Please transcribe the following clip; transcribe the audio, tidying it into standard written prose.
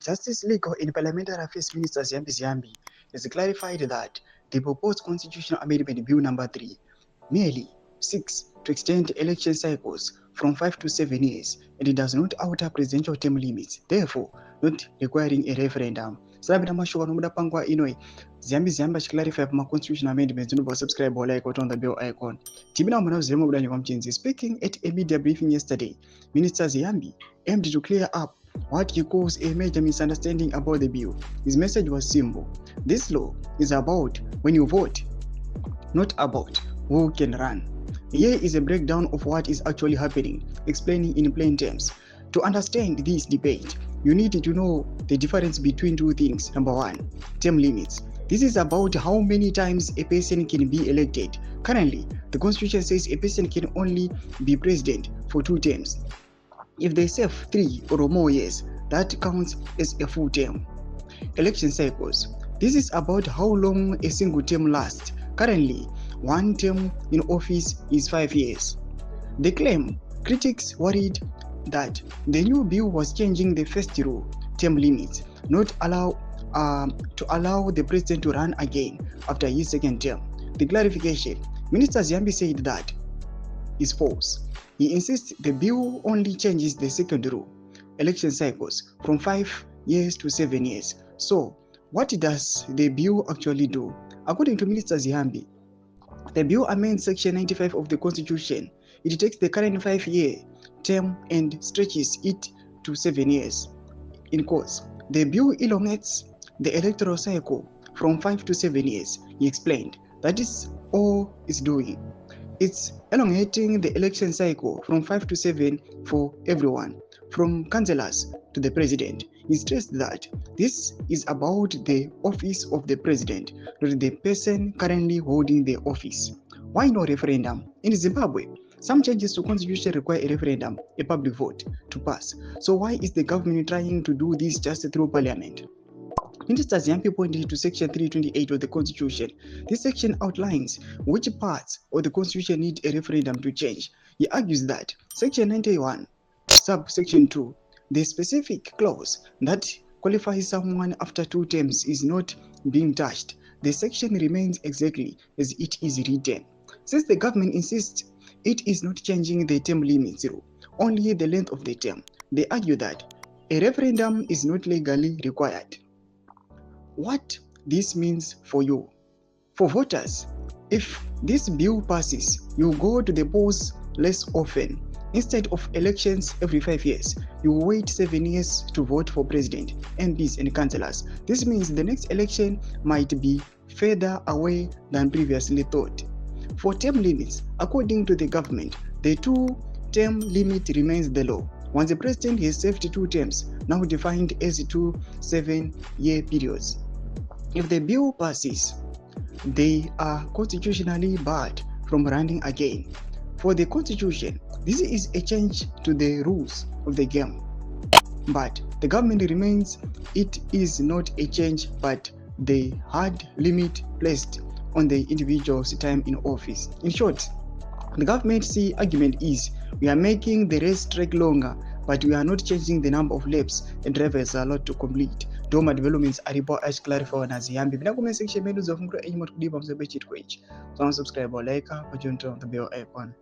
Justice, Legal and Parliamentary Affairs Minister Ziyambi Ziyambi has clarified that the proposed Constitutional Amendment Bill Number 3 merely seeks to extend election cycles from 5 to 7 years, and it does not alter presidential term limits, therefore not requiring a referendum. Sabina Mashuwa Nomuda Pangwa Inoi, Ziyambi Ziyambi clarify my constitutional amendments. Do not subscribe or like or on the bell icon. Tibina Muna Zemo Mudanyi speaking at a media briefing yesterday, Minister Ziyambi aimed to clear up what he calls a major misunderstanding about the bill. His message was simple: this law is about when you vote, not about who can run. Here is a breakdown of what is actually happening, explaining in plain terms. To understand this debate, you need to know the difference between two things. Number one, term limits. This is about how many times a person can be elected. Currently, the Constitution says a person can only be president for 2 terms. If they serve 3 or more years, that counts as a full term. Election cycles. This is about how long a single term lasts. Currently, 1 term in office is 5 years. They claim critics worried that the new bill was changing the first rule, term limits, not to allow the president to run again after his second term. The clarification: Minister Ziyambi said that is false. He insists the bill only changes the second rule, election cycles, from 5 years to 7 years. So, what does the bill actually do? According to Minister Ziyambi, the bill amends Section 95 of the Constitution. It takes the current 5-year term and stretches it to 7 years. In course, the bill elongates the electoral cycle from 5 to 7 years. He explained that is all it's doing. It's elongating the election cycle from 5 to 7 for everyone, from councillors to the president. He stressed that this is about the office of the president, not the person currently holding the office. Why no referendum? In Zimbabwe, some changes to constitution require a referendum, a public vote, to pass. So why is the government trying to do this just through parliament? Minister Ziyambi pointed to Section 328 of the Constitution. This section outlines which parts of the Constitution need a referendum to change. He argues that Section 91, subsection 2, the specific clause that qualifies someone after 2 terms is not being touched. The section remains exactly as it is written. Since the government insists it is not changing the term limits rule, only the length of the term, they argue that a referendum is not legally required. What this means for you? For voters, if this bill passes, you go to the polls less often. Instead of elections every 5 years, you wait 7 years to vote for president, MPs and councillors. This means the next election might be further away than previously thought. For term limits, according to the government, the 2-term limit remains the law. Once the president has served 2 terms, now defined as 2 7-year periods. If the bill passes, they are constitutionally barred from running again. For the Constitution, this is a change to the rules of the game. But the government remains it is not a change but the hard limit placed on the individual's time in office. In short, the government's argument is we are making the race track longer, but we are not changing the number of laps and drivers are allowed to complete. Doma developments are report as clarified as Ziyambi. Bina comment section menus of Mkro Ejimot Kudiba Mzebe Chitkwich. So subscribe or like, or join the bell icon.